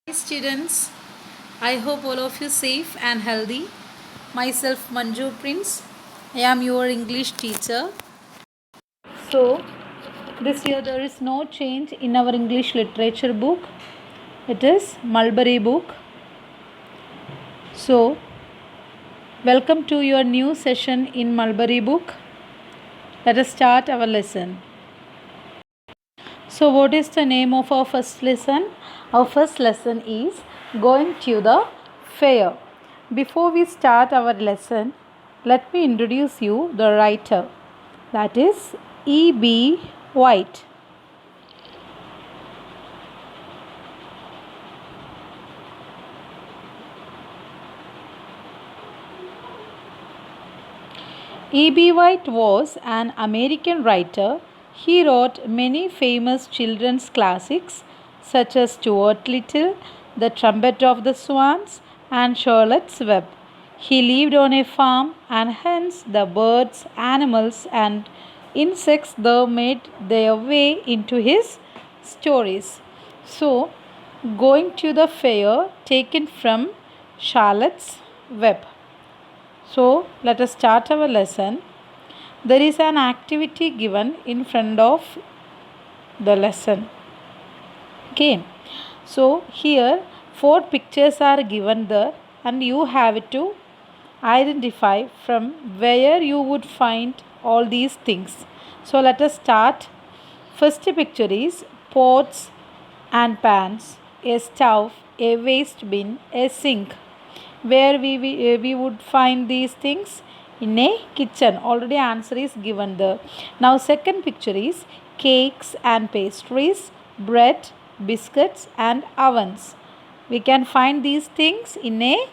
Hi students, I hope all of you safe and healthy. Myself Manju Prince. I am your English teacher. So, this year there is no change in our English literature book. It is Mulberry book. So, welcome to your new session in Mulberry book. Let us start our lesson. So, what is the name of our first lesson? Our first lesson is going to the fair. Before we start our lesson, let me introduce you the writer. That is E.B. White. E.B. White was an American writer. He wrote many famous children's classics such as Stuart Little, The Trumpet of the Swans, and Charlotte's Web. He lived on a farm, and hence the birds, animals, and insects there made their way into his stories. So, going to the fair taken from Charlotte's Web. So, let us start our lesson. There is an activity given in front of the lesson. Okay. So, here four pictures are given there and you have to identify from where you would find all these things. So, let us start. First picture is pots and pans, a stove, a waste bin, a sink. Where we would find these things? In a kitchen. Already answer is given there. Now second picture is cakes and pastries, bread, biscuits and ovens. We can find these things in a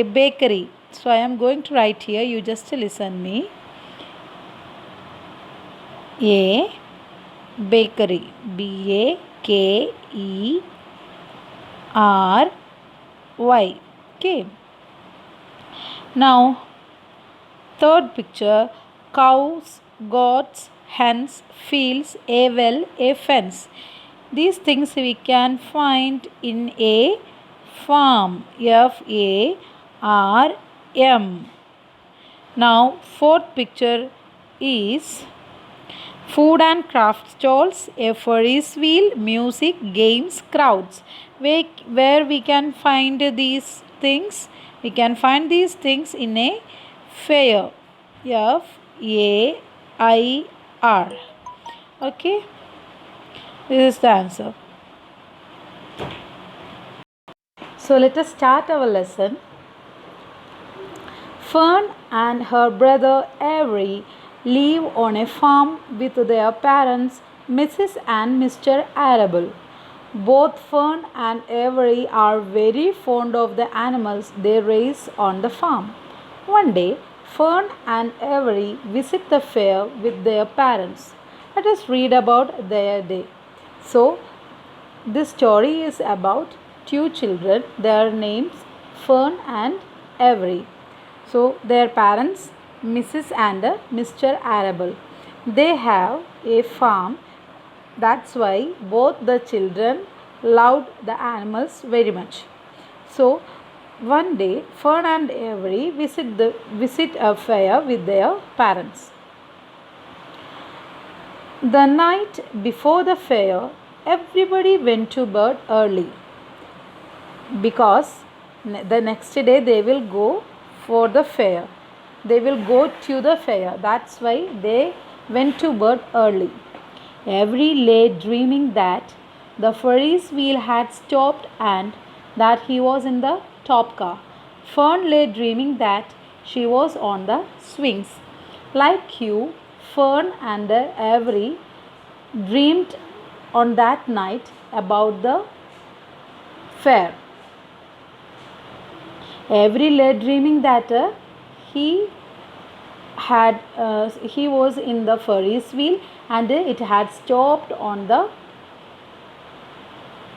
bakery. So I am going to write here, you just listen me. A bakery. Bakery. Okay. Now, third picture, cows, goats, hens, fields, a well, a fence. These things we can find in a farm. Farm. Now, fourth picture is food and craft stalls, a Ferris wheel, music, games, crowds. Where we can find these things? We can find these things in a fair. Fair. Okay, this is the answer. So let us start our lesson. Fern and her brother Avery live on a farm with their parents, Mrs. and Mr. Arable. Both Fern and Avery are very fond of the animals they raise on the farm. One day, Fern and Avery visit the fair with their parents. Let us read about their day. So, this story is about two children. Their names Fern and Avery. So, their parents, Mrs. and Mr. Arable. They have a farm. That's why both the children loved the animals very much. So, one day, Fern and Avery visit a fair with their parents. The night before the fair, everybody went to bed early because the next day they will go for the fair. They will go to the fair. That's why they went to bed early. Avery lay dreaming that the Ferris wheel had stopped and that he was in the top car. Fern lay dreaming that she was on the swings. Like you, Fern and Avery dreamed on that night about the fair. Avery lay dreaming that he was in the Ferris wheel and it had stopped on the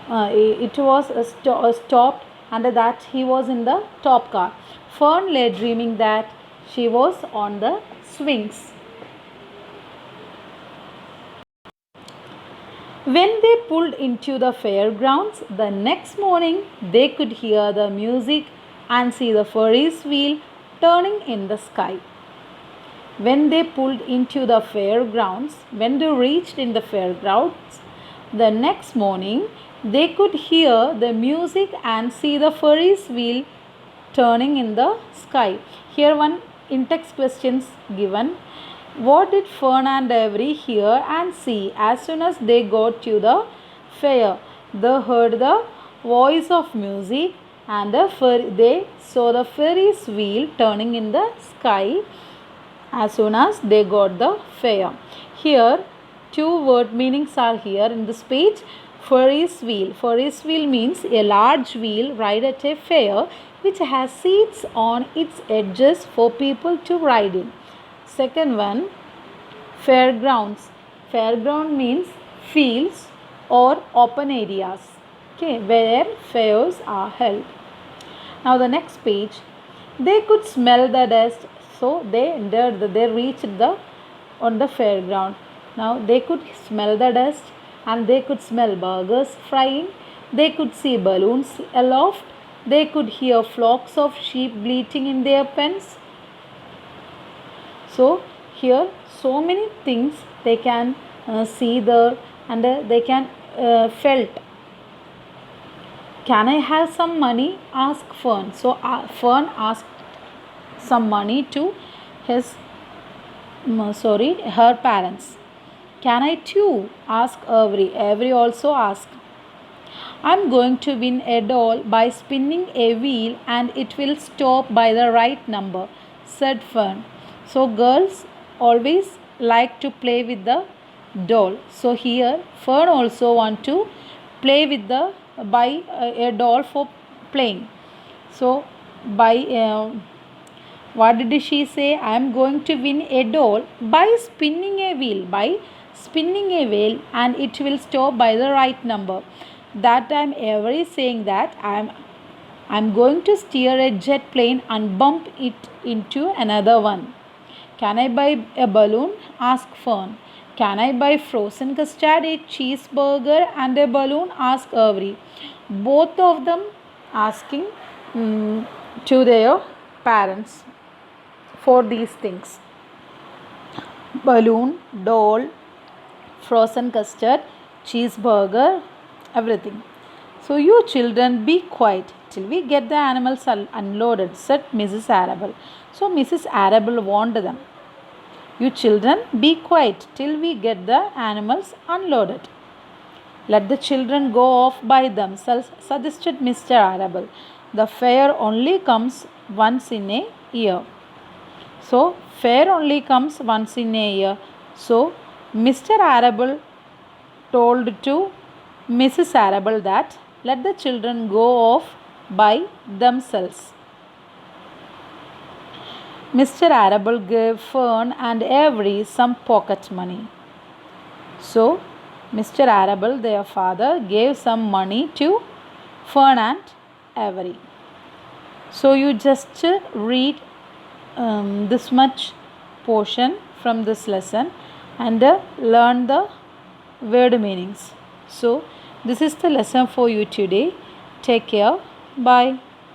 it was stopped and that he was in the top car. Fern lay dreaming that she was on the swings. When they pulled into the fairgrounds the next morning, they could hear the music and see the Ferris wheel turning in the sky. When they pulled into the fairgrounds, when they reached in the fairgrounds, the next morning they could hear the music and see the Ferris wheel turning in the sky. Here one in-text questions given. What did Fern and Avery hear and see as soon as they got to the fair? They heard the voice of music and they saw the Ferris wheel turning in the sky as soon as they got the fair. Here two word meanings are here in this page. Ferris wheel. Ferris wheel means a large wheel ride at a fair which has seats on its edges for people to ride in. Second one, fairgrounds. Fairground means fields or open areas, okay, where fairs are held. Now the next page, they could smell the dust, so they reached on the fairground. Now they could smell the dust and they could smell burgers frying. They could see balloons aloft. They could hear flocks of sheep bleating in their pens. So here so many things they can see there and they can felt. Can I have some money? Asked Fern. So Fern asked some money to her parents. Can I too? Asked Avery. Avery also asked. I'm going to win a doll by spinning a wheel and it will stop by the right number, said Fern. So girls always like to play with the doll. So here Fern also want to play with a doll for playing. So what did she say? I am going to win a doll by spinning a wheel and it will stop by the right number. That time Avery saying that I'm going to steer a jet plane and bump it into another one. Can I buy a balloon? Asked Fern. Can I buy frozen custard, a cheeseburger and a balloon? Asked Avery. Both of them asking to their parents for these things. Balloon, doll, frozen custard, cheeseburger, everything. So you children be quiet till we get the animals unloaded, said Mrs. Arable. So Mrs. Arable warned them. You children be quiet till we get the animals unloaded. Let the children go off by themselves, suggested Mr. Arable. The fair only comes once in a year. So fair only comes once in a year. So Mr. Arable told to Mrs. Arable that let the children go off by themselves. Mr. Arable gave Fern and Avery some pocket money. So Mr. Arable, their father, gave some money to Fern and Avery. So you just read this much portion from this lesson and learn the word meanings. So this is the lesson for you today. Take care. Bye.